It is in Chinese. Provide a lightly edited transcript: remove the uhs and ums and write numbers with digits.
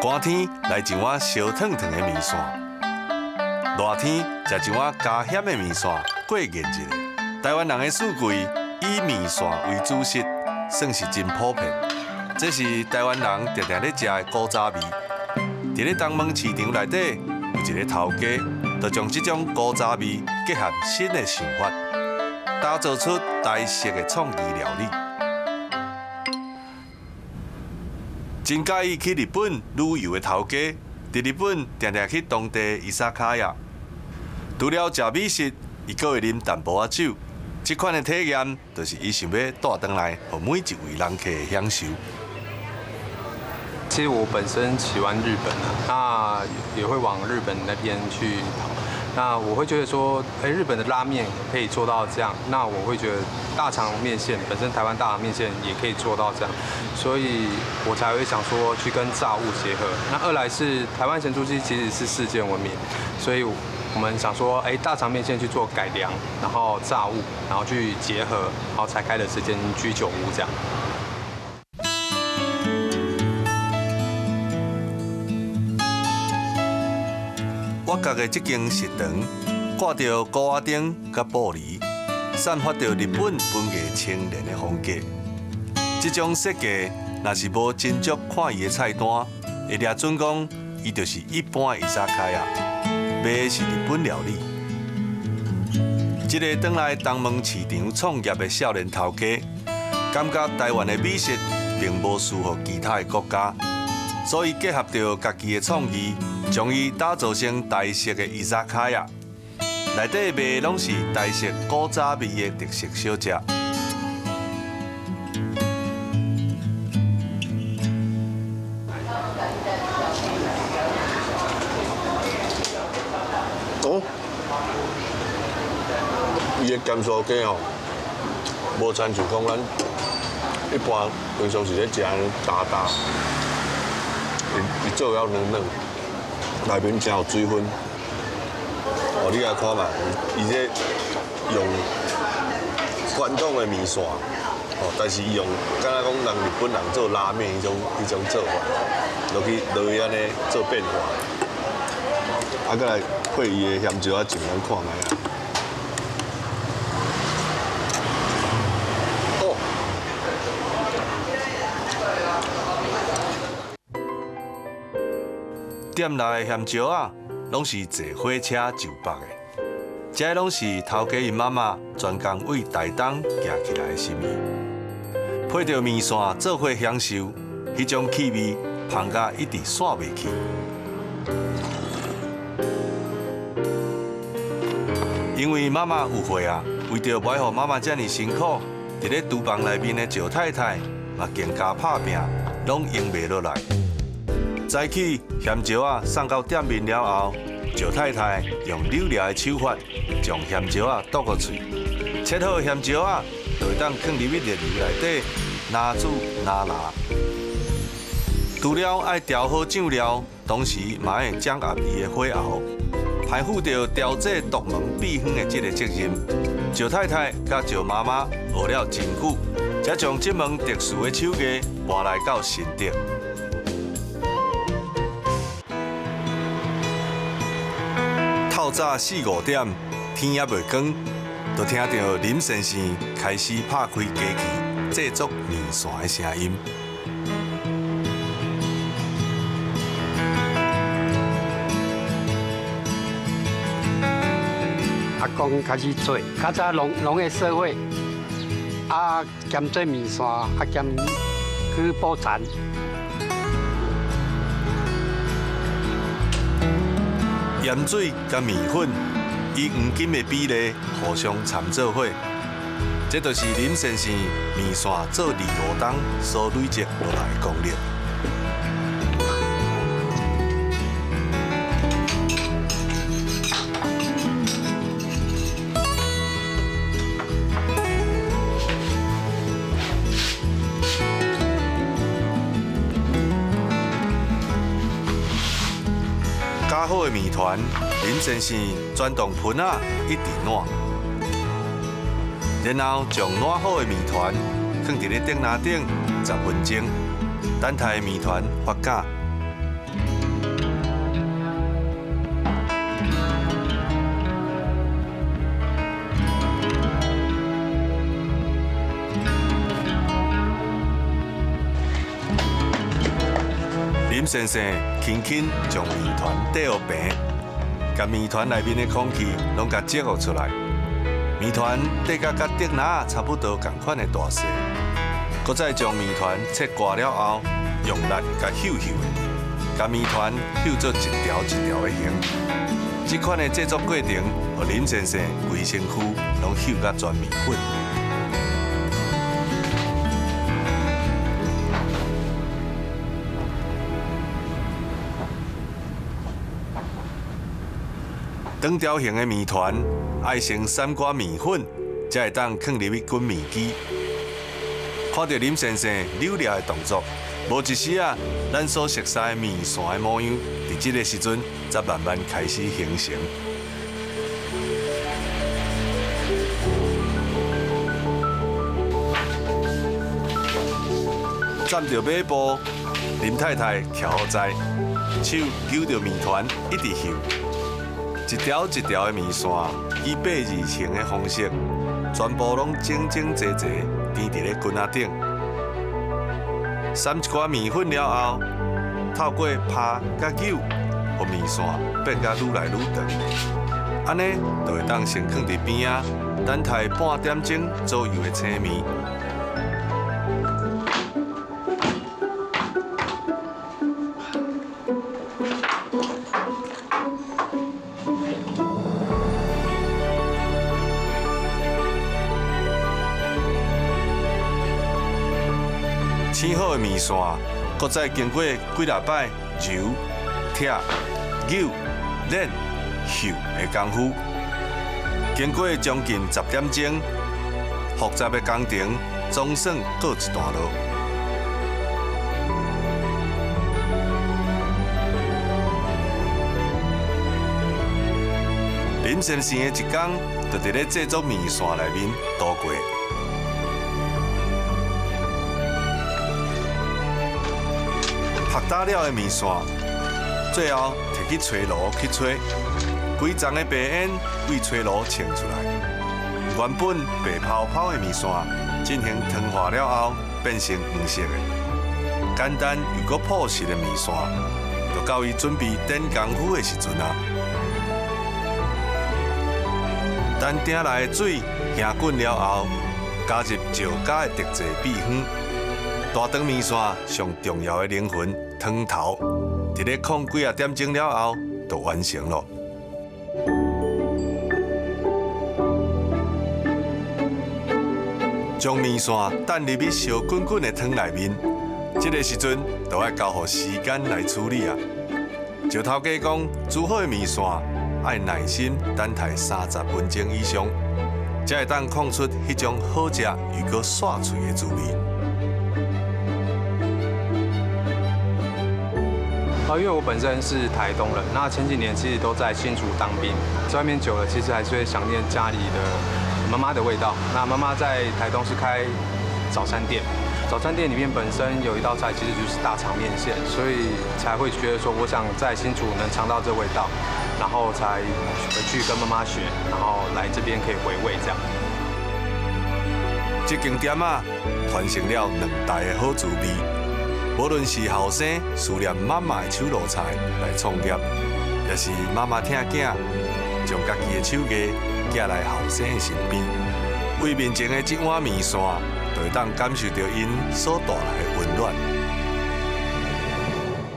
寒天来一碗烧烫烫的面线，热天食一碗加咸的面线过瘾一下。台湾人的四季以面线为主食，算是真普遍。这是台湾人常常咧食的古早味。伫咧东门市场内底有一个头家，就将这种古早味结合新的想法，打造出台式的创意料理。真介意去日本旅游的头家，伫日本常常去当地伊萨卡亚，除了食美食，伊阁会啉淡薄仔酒。这款的体验，就是伊想要带回来，予每一位人客享受。其实我本身喜欢日本那也会往日本那边去跑。那我会觉得说，日本的拉面可以做到这样，那我会觉得大肠面线本身台湾大肠面线也可以做到这样，所以我才会想说去跟炸物结合。那二来是台湾咸猪鸡其实是世界闻名，所以我们想说，大肠面线去做改良，然后炸物，然后去结合，然后才开了这间居酒屋这样。我家的这间食堂挂着高瓦顶甲玻璃，散发着日本文艺青年的风格。这种设计，若是无真足看伊的菜单，会掠准讲伊就是一般的伊萨卡亚，卖的是日本料理。这个转来东门市场创业的少年头家，感觉台湾的美食并无输予其他的国家，所以结合着家己的创意。将伊打造成台式的伊萨卡亚，内底卖拢是台式古早味的特色小食。哦，伊的咸酥鸡哦，无亲像讲咱一般平常时咧食安尼焦焦，伊做了软软。内面真有水分，哦，你来看嘛，伊这用传统的面线，哦，但是伊用敢若讲人日本人做拉面迄种做法，落去安尼做变化，啊，再来配伊的咸椒仔酱，咱看卖啊。哦。店内的咸椒啊，拢是坐火车就北的，这拢是头家因妈妈专工为台东寄起来的心意，配着面线做伙享受，迄种气味香甲一直散袂去。因为妈妈有会啊，为着袂互妈妈遮尔辛苦，伫咧厨房内面的赵太太嘛更加拍拼，拢用袂落来。早起咸椒啊送到店面了后，赵太太用溜料的手法将咸椒啊剁个脆，切好的咸椒啊就会当放入去热油内底拿煮拿辣。除了爱调好酱料，同时嘛爱掌握伊的火候，排负着调制独门秘方的这个责任。赵太太甲赵妈妈学了真久，才将这门特殊的手艺搬来到新竹。透早4、5点，天也未光，就听到林先生开始拍开机器制作面线的声音。阿公开始做，较早农业社会，兼做面线，兼去补田。盐水甲面粉以黄金的比例互相掺做伙，这就是林先生面线做25冬所累积落来的功力。加好的面团，林先生转动盆仔一直烂，然后将烂好的面团放伫咧电拿顶10分钟，等待面团发酵。林先生轻轻将面团倒落平，把面团内面的空气拢甲接落出来。面团底甲竹篮差不多同款的大小，搁再将面团切割了后，用力甲翕翕的，把面团翕做一条一条的形。这款的制作过程，让林先生规身躯拢翕甲全面粉。长条形的面团爱先散刮面粉，才会当放入去滚面机。看到林先生溜达的动作，无一时啊，咱所熟悉的面线的模样，伫这个时阵才慢慢开始形成。站到尾部，林太太徛好在，手揪着面团一直翕。一条一条的面线，以8字形的方式，全部拢整整齐齐填伫咧棍仔顶。散一寡面粉了后，透过拍甲扭，让面线变甲愈来愈长。安尼就会当先放伫边仔，等待半点钟左右的青面。生好的面线，搁再经过几礼摆揉、拆、扭、捻、翕的功夫，经过将近10点钟，复杂的工程总算告一段落。林先生的一天，就伫咧制作面线内面度过。拍打了的面线，最后摕去吹炉去吹，规丛的白烟为吹炉冲出来。原本白泡泡的面线进行糖化了后，变成黄色的。简单又搁朴实的面线，就到伊准备点功夫的时阵啊。等鼎内的水行滚了后，加入石家的特制米粉。大肠面线上重要的灵魂汤头，伫咧控几啊点钟了后，就完成了。将面线等入去烧滚滚的汤内面，这个时阵就要交予时间来处理啊。石头家讲，煮好的面线要耐心等待30分钟以上，才会当控出迄种好食又搁煞脆的滋味。因为我本身是台东人，那前几年其实都在新竹当兵，在外面久了，其实还是会想念家里的妈妈的味道。那妈妈在台东是开早餐店，早餐店里面本身有一道菜其实就是大肠面线，所以才会觉得说，我想在新竹能尝到这味道，然后才回去跟妈妈学，然后来这边可以回味这样。这间店啊，传承了2代的好滋味。无论是后生思念妈妈的手路菜来创业，也是妈妈疼囝，将家己的手艺寄来后生的身边，为面前的这碗面线，就会当感受到因所带来的温暖。